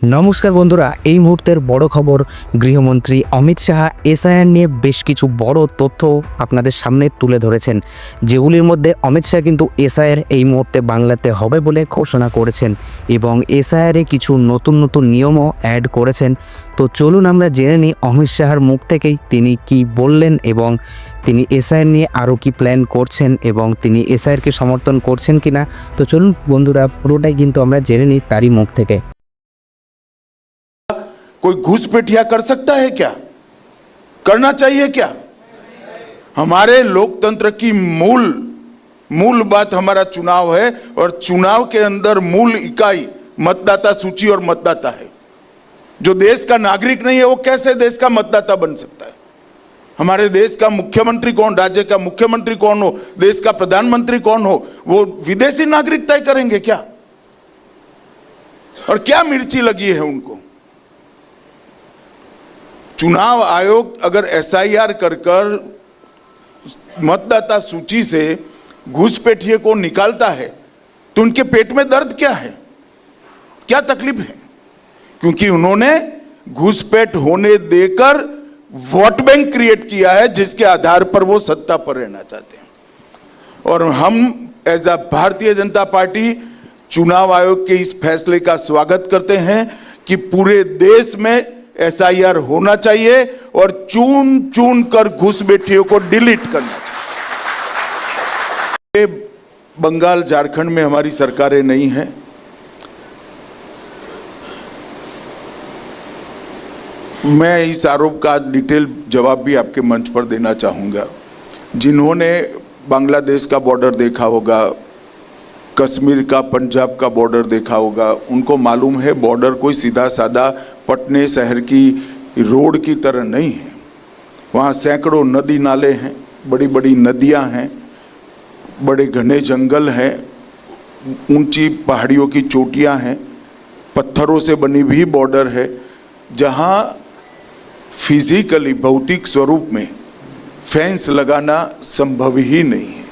নমস্কার বন্ধুরা, এই মুহূর্তের বড় খবর। গৃহমন্ত্রী অমিত শাহ এসআইআর নিয়ে বেশ কিছু বড় তথ্য আপনাদের সামনে তুলে ধরেছেন, যেগুলির মধ্যে অমিত শাহ কিন্তু এসআইআর এই মুহূর্তে বাংলাতে হবে বলে ঘোষণা করেছেন এবং এসআইআরে কিছু নতুন নতুন নিয়মও অ্যাড করেছেন। তো চলুন আমরা জেনে নিই অমিত শাহর মুখ থেকেই তিনি কি বললেন এবং তিনি এসআইআর নিয়ে আরও কি প্ল্যান করছেন এবং তিনি এসআইআরকে সমর্থন করছেন কিনা। তো চলুন বন্ধুরা, পুরোটাই কিন্তু আমরা জেনে নিই তারই মুখ থেকে। कोई घुसपैठिया कर सकता है क्या? करना चाहिए क्या? हमारे लोकतंत्र की मूल बात हमारा चुनाव है और चुनाव के अंदर मूल इकाई मतदाता सूची और मतदाता है। जो देश का नागरिक नहीं है वो कैसे देश का मतदाता बन सकता है? हमारे देश का मुख्यमंत्री कौन, राज्य का मुख्यमंत्री कौन हो, देश का प्रधानमंत्री कौन हो, वो विदेशी नागरिक तय करेंगे क्या? और क्या मिर्ची लगी है उनको? चुनाव आयोग अगर एसआईआर कर मतदाता सूची से घुसपैठिए को निकालता है तो उनके पेट में दर्द क्या है, क्या तकलीफ है? क्योंकि उन्होंने घुसपैठ होने देकर वोट बैंक क्रिएट किया है जिसके आधार पर वो सत्ता पर रहना चाहते हैं। और हम as a Bharatiya Janata party चुनाव आयोग के इस फैसले का स्वागत करते हैं कि पूरे देश में एसआईआर होना चाहिए और चुन कर घुसपैठियों को डिलीट करना चाहिए। बंगाल झारखंड में हमारी सरकारें नहीं हैं। मैं इस आरोप का डिटेल जवाब भी आपके मंच पर देना चाहूँगा। जिन्होंने बांग्लादेश का बॉर्डर देखा होगा, कश्मीर का, पंजाब का बॉर्डर देखा होगा, उनको मालूम है बॉर्डर कोई सीधा साधा पटने शहर की रोड की तरह नहीं है। वहाँ सैकड़ों नदी नाले हैं, बड़ी बड़ी नदियाँ हैं, बड़े घने जंगल हैं, ऊंची पहाड़ियों की चोटियाँ हैं, पत्थरों से बनी भी बॉर्डर है जहाँ फिजिकली भौतिक स्वरूप में फेंस लगाना संभव ही नहीं है।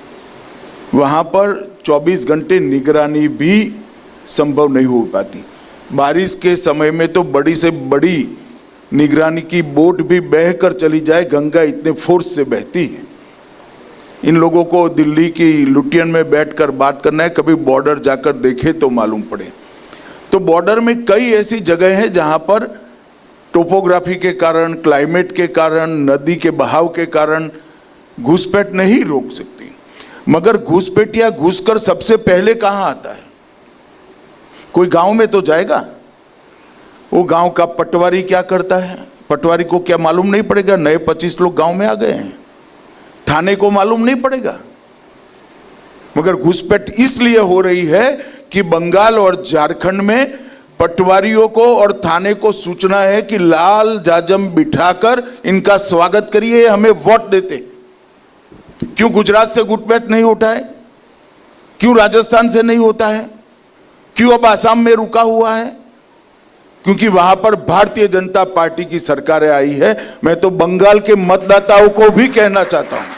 वहाँ पर 24 घंटे निगरानी भी संभव नहीं हो पाती। बारिश के समय में तो बड़ी से बड़ी निगरानी की बोट भी बहकर चली जाए, गंगा इतने फोर्स से बहती है। इन लोगों को दिल्ली की लुटियन में बैठकर बात करना है, कभी बॉर्डर जाकर देखे तो मालूम पड़े। तो बॉर्डर में कई ऐसी जगह हैं जहां पर टोपोग्राफी के कारण, क्लाइमेट के कारण, नदी के बहाव के कारण घुसपैठ नहीं रोक सकती। मगर घुसपैठिया घुसकर सबसे पहले कहां आता है? कोई गांव में तो जाएगा। वो गांव का पटवारी क्या करता है? पटवारी को क्या मालूम नहीं पड़ेगा नए 25 लोग गांव में आ गए हैं? थाने को मालूम नहीं पड़ेगा। मगर घुसपैठ इसलिए हो रही है कि बंगाल और झारखंड में पटवारियों को और थाने को सूचना है कि लाल जाजम बिठाकर इनका स्वागत करिए, हमें वोट देते। क्यों गुजरात से घुसपैठ नहीं होता है? क्यों राजस्थान से नहीं होता है? क्यों अब आसाम में रुका हुआ है? क्योंकि वहां पर भारतीय जनता पार्टी की सरकारें आई है। मैं तो बंगाल के मतदाताओं को भी कहना चाहता हूं